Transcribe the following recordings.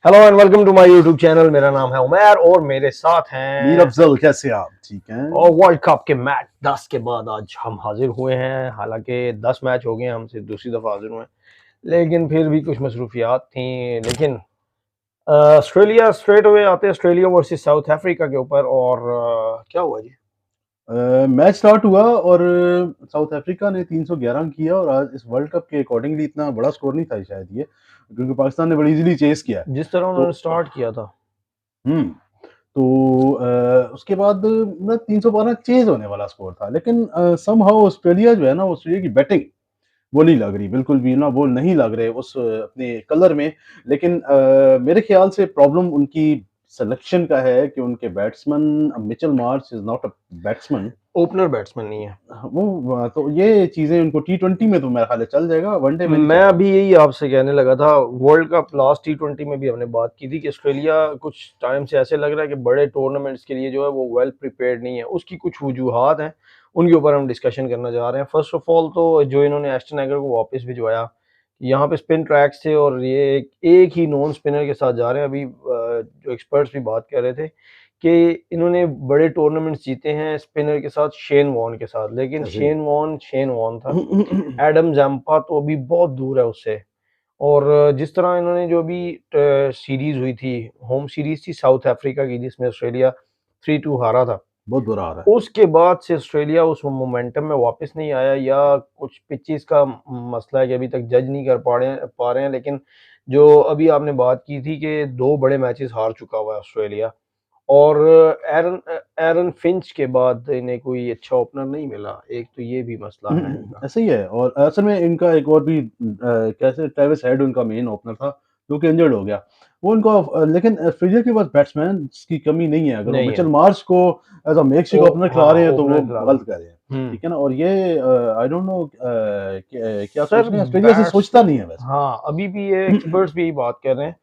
Hello and welcome to my YouTube channel. मेरा नाम है उमर और मेरे साथ मीर हैं अफजल। कैसे आप? ठीक हैं। और वर्ल्ड कप के मैच 10 के बाद आज हम हाजिर हुए हैं। हालांकि 10 मैच हो गए, हमसे दूसरी दफा हाजिर हुए हैं, लेकिन फिर भी कुछ मसरूफियात थी। लेकिन ऑस्ट्रेलिया स्ट्रेट अवे आते हैं, ऑस्ट्रेलिया वर्सेस साउथ अफ्रीका के ऊपर। और क्या हुआ जी? मैच स्टार्ट हुआ और साउथ अफ्रीका ने 311 किया और आज इस वर्ल्ड कप के अकॉर्डिंगली इतना बड़ा स्कोर नहीं था शायद ये, क्योंकि पाकिस्तान ने बड़ी इजीली चेस किया है। जिस तरह तो उन्होंने स्टार्ट किया था। हम्म तो उसके बाद ना 312 चेज होने वाला स्कोर था, लेकिन समहाउ ऑस्ट्रेलिया जो है ना, ऑस्ट्रेलिया की बैटिंग वो नहीं लग रही, बिल्कुल भी ना, वो नहीं लग रहे उस अपने कलर में। लेकिन मेरे ख्याल से प्रॉब्लम उनकी सिलेक्शन का है कि उनके batsman Mitchell Marsh is not a batsman. Opener batsman नहीं है। वो तो ये चीजें उनको टी20 में तो मेरा ख्याल है चल जाएगा, वनडे में नहीं मैं चलेगा। अभी यही आपसे कहने लगा था। वर्ल्ड कप लास्ट टी20 में भी हमने बात की थी कि ऑस्ट्रेलिया कुछ टाइम से ऐसे लग रहा है कि बड़े टूर्नामेंट्स के लिए जो है वो वेल प्रिपेयर्ड नहीं है। उसकी कुछ वजूहात हैं, उनके ऊपर हम डिस्कशन करना चाह रहे हैं। फर्स्ट ऑफ ऑल तो जो इन्होंने एस्टन एगर को वापस भिजवाया, यहाँ पे स्पिन ट्रैक्स थे और ये एक ही नॉन स्पिनर के साथ जा रहे हैं। अभी जो एक्सपर्ट्स भी बात कर रहे थे कि इन्होंने बड़े टूर्नामेंट्स जीते हैं स्पिनर के साथ, शेन वॉर्न के साथ, लेकिन ऐसे शेन वॉर्न था। ही। एडम जैम्पा तो अभी बहुत दूर है उससे। और जिस तरह इन्होंने जो अभी सीरीज हुई थी, होम सीरीज थी साउथ अफ्रीका की, जिसमें ऑस्ट्रेलिया 3-2 हारा था, बहुत बुरा आ रहा है। उसके बाद से ऑस्ट्रेलिया उस मोमेंटम में वापस नहीं आया, या कुछ पिचेस का मसला है कि अभी तक जज नहीं कर पा रहे हैं। लेकिन जो अभी आपने बात की थी कि दो बड़े मैचेस हार चुका हुआ है ऑस्ट्रेलिया, और एरन एरन फिंच के बाद इन्हें कोई अच्छा ओपनर नहीं मिला। एक तो ये भी मसला है इनका। ऐसा ही है, और असल में इनका एक और भी कैसे ट्रेविस हेड उनका मेन ओपनर था जो कि इंजर्ड हो गया। वो उनको लेकिन ऑस्ट्रेलिया के पास बैट्समैन की कमी नहीं है। अगर वो नहीं है। मिचेल मार्श को as a makeshift o opener खिला हाँ, रहे हैं तो वो ओपनर खिला रहा गलत हूँ। कर रहे हैं। हुँ। ठीक है ना, और ये आई डोंट नो क्या सर सोच रहे हैं, ऑस्ट्रेलिया से बैट्स सोचता नहीं है वैसे। हाँ, अभी भी ये एक्सपर्ट्स भी यही बात कर रहे हैं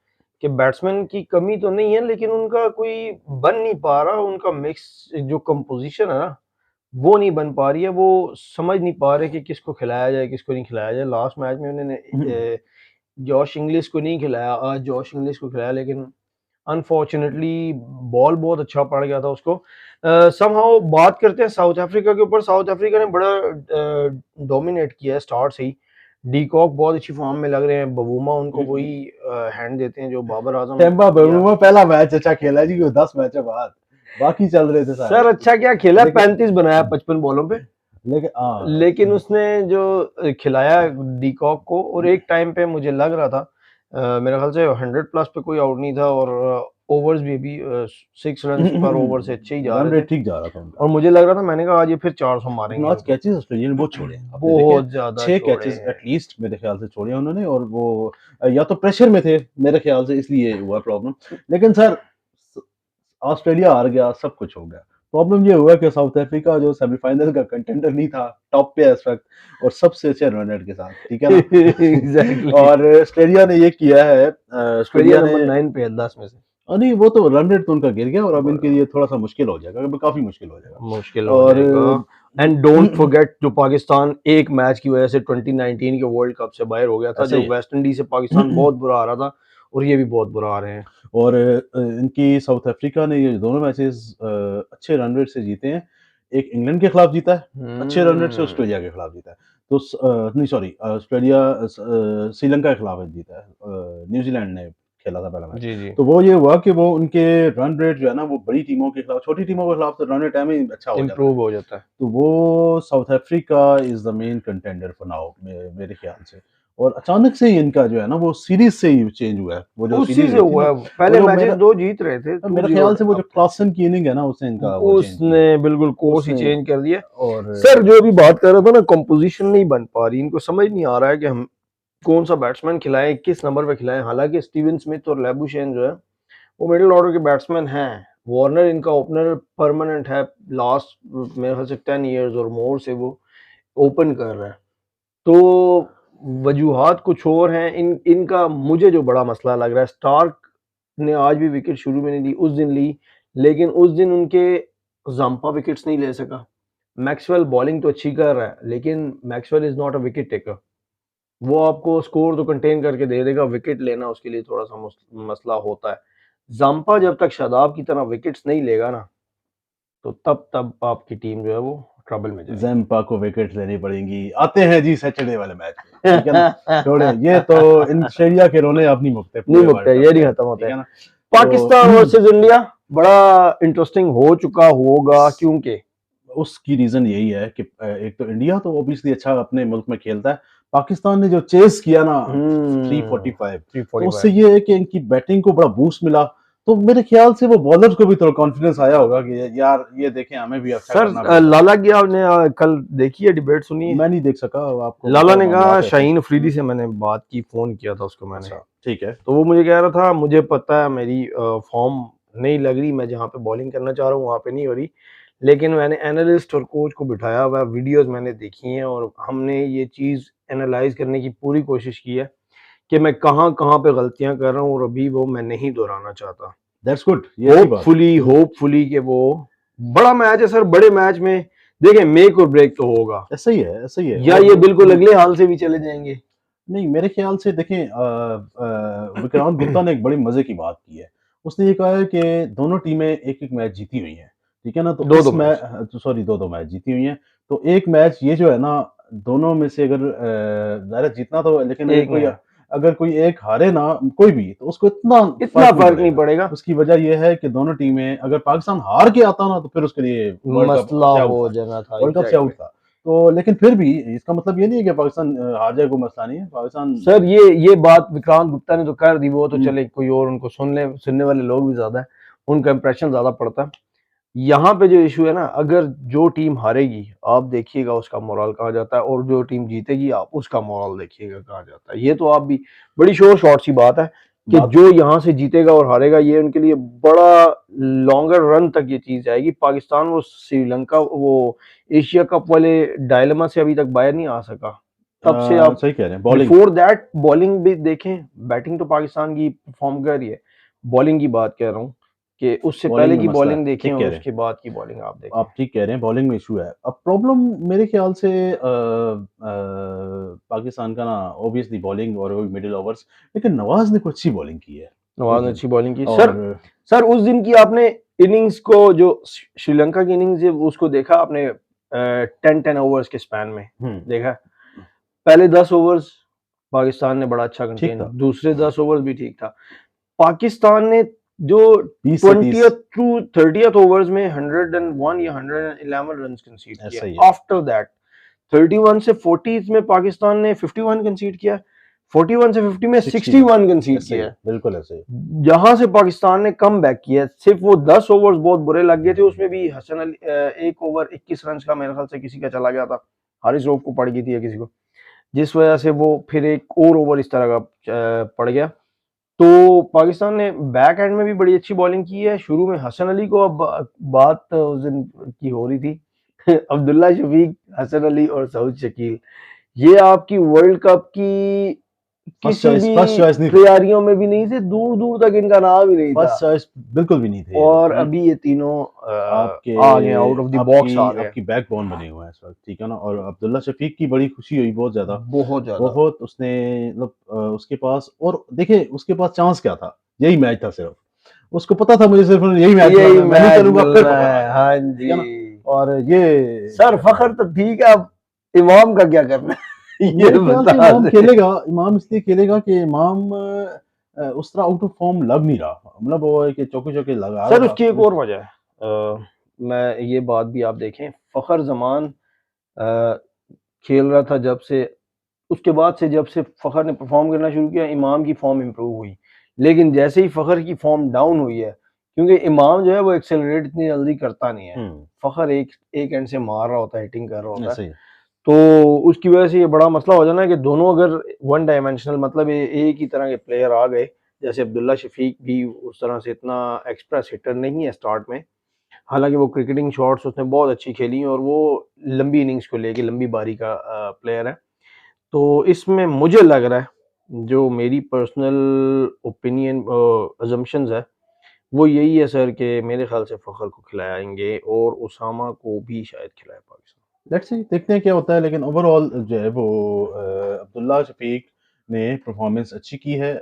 कि बैट्समैन की कमी तो नहीं है, लेकिन उनका कोई बन नहीं पा रहा। उनका मिक्स जो कंपोज़िशन है ना, वो नहीं बन पा रही है। वो समझ नहीं पा रहे कि किसको खिलाया जाए, किसको नहीं खिलाया जाए। लास्ट मैच में उन्होंने जॉश इंग्लिश को नहीं खिलाया, आज जॉश इंग्लिश को खिलाया, लेकिन अनफॉर्चुनेटली बॉल बहुत अच्छा पड़ गया था उसको। समहाउ बात करते हैं साउथ अफ्रीका के ऊपर। साउथ अफ्रीका ने बड़ा डोमिनेट किया है स्टार्ट से ही। डी कॉक बहुत अच्छी फॉर्म में लग रहे हैं। बवूमा उनको वही हैंड देते हैं जो बाबर आजम टेम्बा या बेउमा पहला मैच अच्छा खेला जी, वो 10 मैच बाद बाकी चल रहे थे सारे। सर अच्छा क्या खेला, लेकिन 35 बनाया 55 बॉलों पे। लेकिन लेकिन उसने जो खिलाया डी कॉक को, और एक टाइम पे मुझे लग रहा था मेरे ख्याल से 100 प्लस पे कोई आउट नहीं था, और ओवर्स भी अभी 6 रन पर ओवर से अच्छे ही जा रन रहे थे। रेट ठीक जा रहा था उनका। और मुझे लग रहा था, मैंने कहा आज ये फिर 400 लेकिन मारेंगे आज इनको। कैचेस ऑस्ट्रेलिया ने बहुत छोड़े हैं, आपने देखे हैं? बहुत ज्यादा 6 छोड़े कैचेस हैं। एटलीस्ट मेरे ख्याल से छोड़े हैं उन्होंने, और वो या तो प्रेशर में थे मेरे ख्याल से, इसलिए हुआ प्रॉब्लम। लेकिन सर, ऑस्ट्रेलिया हार गया, सब कुछ हो गया। प्रॉब्लम ये हुआ कि साउथ अफ्रीका जो सेमीफाइनल का कंटेंडर नहीं था, टॉप पे है इस वक्त और सबसे अच्छे रन रेट के साथ, ठीक है ना। एग्जैक्टली। और ऑस्ट्रेलिया ने ये किया है, ऑस्ट्रेलिया ऑस्ट्रेलिया ने नंबर 9 पे है 10 में से। नहीं, वो तो रन रेट तो उनका गिर गया और अब इनके बड़ा लिए थोड़ा सा मुश्किल हो जाएगा, अब काफी मुश्किल हो मुश्किल जाएगा। हो और जाएगा। एंड डोंट फॉरगेट, जो पाकिस्तान एक मैच की वजह से 2019 के वर्ल्ड कप से बाहर हो गया था, ऐसा जो ही वेस्ट इंडीज से पाकिस्तान है। बहुत बुरा आ रहा था, और ये भी बहुत बुरा आ रहे हैं। और इनकी साउथ अफ्रीका ने ये दोनों मैचेस अच्छे रन रेट से जीते हैं। एक इंग्लैंड के खिलाफ जीता है, अच्छे रन रेट से हम्म। ऑस्ट्रेलिया के खिलाफ जीता है। तो नहीं सॉरी, ऑस्ट्रेलिया श्रीलंका के खिलाफ जीता है, न्यूजीलैंड ने खेला था पहला मैच। जी जी। तो वो ये हुआ कि वो उनके रन रेट जो है ना, वो बड़ी टीमों के खिलाफ, छोटी टीमों के खिलाफ तो रन रेट में अच्छा हो जाता है। इम्प्रूव हो जाता है। तो वो south Africa is the main contender for now मेरे ख्याल से। और अचानक से ही इनका जो है ना, वो सीरीज से ही चेंज हुआ है। वो जो उसी सीरीज से हुई थी हुआ ना, है। वो पहले जो मैचेस मेरा दो जीत रहे थे, टू मेरा जीरो ख्याल से वो जो अप थे। क्लासन की इनिंग है ना, उसने इनका वो चेंज उसने किया। बिल्कुल कोर्स ही उसने चेंज कर दिया। और सर जो अभी बात कर रहा था ना, कंपोजिशन नहीं बन पा रही, इनको समझ नहीं आ रहा है कि हम कौन सा बैट्समैन खिलाएं, किस नंबर पे खिलाएं। हालांकि स्टीवन स्मिथ और लेबुशेन जो है वो मिडिल ऑर्डर के बैट्समैन हैं। वार्नर इनका ओपनर परमानेंट है, लास्ट मेरे ख्याल से 10 इयर्स और मोर से वो ओपन कर रहा है। तो वजूहात कुछ और हैं इनका। मुझे जो बड़ा मसला लग रहा है, स्टार्क ने आज भी विकेट शुरू में नहीं ली, उस दिन ली, लेकिन उस दिन उनके जंपा विकेट्स नहीं ले सका। मैक्सवेल बॉलिंग तो अच्छी कर रहा है, लेकिन Maxwell is not a wicket taker. वो आपको स्कोर तो कंटेन करके दे देगा, विकेट लेना उसके लिए थोड़ा-सा मसला होता है। ज़ाम्पा जब तक शादाब की तरह विकेट्स नहीं लेगा ना, तो तब आपकी टीम जो है वो ट्रबल में जाएगी। ज़ैम्पा को विकेट लेनी पड़ेंगी। आते हैं जी सैटरडे वाले मैच पे, ठीक है ना? छोड़े ये तो इन चिड़िया के रोने अब नहीं मुकते नहीं पूरे वर्ल्ड मुकते, कप ये नहीं में, खत्म होते ठीक हैं। है ना? तो पाकिस्तान वर्सेस इंडिया बड़ा इंटरेस्टिंग हो चुका होगा क्योंकि उसकी रीज़न यही है कि एक तो इंडिया तो ऑब्वियसली अच्छा अपने मुल्क में खेलता है। पाकिस्तान ने जो चेज़ किया ना 345, तो उससे 345 ये है कि इनकी बैटिंग को बड़ा बूस्ट मिला। तो मेरे ख़्याल से वो बॉलर्स को भी थोड़ा कॉन्फिडेंस आया होगा कि यार ये देखें हमें भी अच्छा सर करना पड़ेगा। लाला की आपने कल देखी है डिबेट सुनी है? मैं नहीं देख सका, आपको लाला बताओ ने कहा, मामलात ऐसे हैं। शाहीन अफरीदी से मैंने बात की, फ़ोन किया था उसको मैंने, अच्छा, ठीक है। तो वो मुझे कह रहा था मुझे पता है मेरी फॉर्म नहीं लग रही, मैं जहाँ पे बॉलिंग करना चाह रहा हूँ वहाँ पे नहीं हो रही, लेकिन मैंने एनालिस्ट और कोच को बिठाया हुआ है, वीडियोज़ मैंने देखी हैं और हमने ये चीज़ एनालाइज़ करने की पूरी कोशिश की है कि मैं कहाँ-कहाँ पे गलतियाँ कर रहा हूँ और अभी वो मैं नहीं दोहराना चाहता। दैट्स गुड, ये अच्छी बात है। होपफुली होपफुली कि वो बड़ा मैच है सर, बड़े मैच में देखें मेक और ब्रेक तो होगा, ऐसा ही है या और ये बिल्कुल अगले हाल से भी चले जाएँगे। नहीं मेरे ख़्याल से देखें विक्रांत गुप्ता ने एक बड़ी मज़े की बात की है। उसने ये कहा है कि दोनों टीमें 1-1 मैच जीती हुई हैं, ठीक है ना? तो 2-2 मैच। सॉरी 2-2 मैच जीती हुई हैं। तो एक मैच ये जो है ना, दोनों में से अगर ज़ाहिर है जीतना तो, लेकिन एक में है। अगर कोई एक हारे ना, कोई भी, तो उसको इतना इतना फ़र्क नहीं फ़र्क नहीं पड़ेगा। पड़ेगा, उसकी वजह ये है कि दोनों टीमें, अगर पाकिस्तान हार के आता ना, तो फिर उसके लिए मसला से आउट हो था। जाना था वर्ल्ड कप से आउट एग्ज़ैक्टली। था। तो लेकिन फिर भी इसका मतलब ये नहीं है कि पाकिस्तान हार जाए, कोई मसला नहीं है। पाकिस्तान सर ये बात विक्रांत गुप्ता ने तो कर दी, वो तो हुँ, चले कोई और उनको सुनने वाले लोग भी ज़्यादा हैं, उनका इंप्रेशन ज़्यादा पड़ता है। यहाँ पे जो इश्यू है ना, अगर जो टीम हारेगी, आप देखिएगा उसका मोरल कहाँ जाता है और जो टीम जीतेगी आप उसका मोरल देखिएगा कहाँ जाता है। ये तो आप भी बड़ी श्योर शॉर्ट सी बात है कि बात जो यहाँ से जीतेगा और हारेगा ये उनके लिए बड़ा लॉन्गर रन तक ये चीज़ जाएगी। पाकिस्तान वो श्रीलंका वो एशिया कप वाले डायलेमा से अभी तक बाहर नहीं आ सका। तब से आप सही कह रहे हैं, बॉलिंग बिफोर दैट बॉलिंग भी देखें, बैटिंग तो पाकिस्तान की परफ़ॉर्म कर रही है। बॉलिंग की बात कह रहा हूँ कि उससे बॉलिंग पहले में की मसला है, बॉलिंग देखें ठीक और कह रहे हैं। उसके बाद की बॉलिंग आप देखें। आप ठीक कह रहे हैं, बॉलिंग में इश्यू है। अब प्रॉब्लम मेरे ख़्याल से पाकिस्तान का ना ऑब्वियसली बॉलिंग और वो मिडल ओवर्स, लेकिन नवाज़ ने कोई अच्छी बॉलिंग की है उस नवाज़ ने दिन। अच्छी बॉलिंग की। और सर उस दिन की आपने इनिंग्स को जो श्रीलंका की इनिंग्स है उसको देखा आपने 10-10 ओवर्स के स्पैन में हुँ, देखा? पहले 10 ओवर्स पाकिस्तान ने बड़ा अच्छा ठीक कंटेन, था। दूसरे 10 ओवर्स भी ठीक था। पाकिस्तान ने जो 20 से 30 20th थ्रू 30th ओवर्स में 101 या 111 रन्स कंसीड किया। ऐसा ही है। आफ्टर दैट 31 से 40 में पाकिस्तान ने 51 कंसीड किया। 41 से 50 में 61 61 कंसीड ऐसा ही किया है, है। बिल्कुल ऐसे ही। जहां से पाकिस्तान ने कम बैक किया, सिर्फ वो 10 ओवर्स बहुत बुरे लग गए थे, उसमें भी हसन अली एक ओवर 21 रन का मेरे ख्याल से किसी का चला गया था, हारिस रऊफ को पड़ गई थी या किसी को, जिस वजह से वो फिर एक और ओवर इस तरह का पड़ गया। तो पाकिस्तान ने बैक एंड में भी बड़ी अच्छी बॉलिंग की है। शुरू में हसन अली को, अब बात उस दिन की हो रही थी अब्दुल्ला शफीक, हसन अली और सऊद शकील, ये आपकी वर्ल्ड कप की किसी फर्स्ट भी चॉइस नहीं थे। तैयारियों में भी नहीं थे, दूर-दूर तक इनका नाम ही नहीं था फर्स्ट चॉइस बिल्कुल भी नहीं थे ये लोग, और है ना? अभी ये तीनों आपके आ गए, आउट ऑफ द बॉक्स आ गए। आपकी बैकबोन बने हुए हैं इस वक़्त, ठीक है ना? और अब्दुल्ला शफ़ीक की बड़ी खुशी हुई बहुत ज़्यादा। बहुत ज़्यादा। बहुत उसने मतलब उसके पास, और देखिए उसके पास चांस क्या था? यही मैच था सिर्फ़। उसको पता था मुझे सिर्फ़ यही मैच यही मिलाना है, मैं नहीं मैच करूँगा फिर मिलना फ़ख़्र आ है, जाएगा, हाँ ठीक है ना? जी। और ये सर फ़ख्र तो ठीक है, अब इमाम का क्या करना है ये मेरे ख़्याल से बता दें। इमाम इसलिए खेलेगा कि इमाम उस तरह आउट ऑफ फ़ॉर्म लग नहीं रहा। मतलब वो है कि चौके-चौके लगा रहा सर था। उसकी एक और वजह है, मैं ये बात भी आप देखें, फ़ख्र ज़मान अ, खेल रहा था जब से, उसके बाद से जब से फ़ख्र ने परफ़ॉर्म करना शुरू किया, इमाम की फ़ॉर्म इम्प्रूव हुई। लेकिन जैसे ही फ़ख्र की फ़ॉर्म डाउन हुई है, क्योंकि इमाम जो है वो एक्सेलरेट इतनी जल्दी करता नहीं है। हुँ, फ़ख्र एक एक एंड से मार रहा होता है, हिटिंग कर रहा होता है। ऐसे ही। तो उसकी वजह से ये बड़ा मसला हो जाना है कि दोनों अगर वन डायमेंशनल, मतलब एक ही तरह के प्लेयर आ गए, जैसे अब्दुल्ला शफीक भी उस तरह से इतना एक्सप्रेस हिटर नहीं है स्टार्ट में, हालांकि वो क्रिकेटिंग शॉट्स उसने बहुत अच्छी खेली हैं और वो लंबी इनिंग्स को लेके लंबी बारी का प्लेयर है। तो इसमें मुझे लग रहा है, जो मेरी पर्सनल ओपिनियन अजम्पशंस है, वो यही है सर कि मेरे ख्याल से फ़ख्र को खिलाएंगे और उसामा को भी शायद खिलाए पाकिस्तान। लेट्स सी देखते हैं क्या होता है लेकिन ओवरऑल जो है वो अब्दुल्ला शफीक ने परफॉर्मेंस अच्छी की है।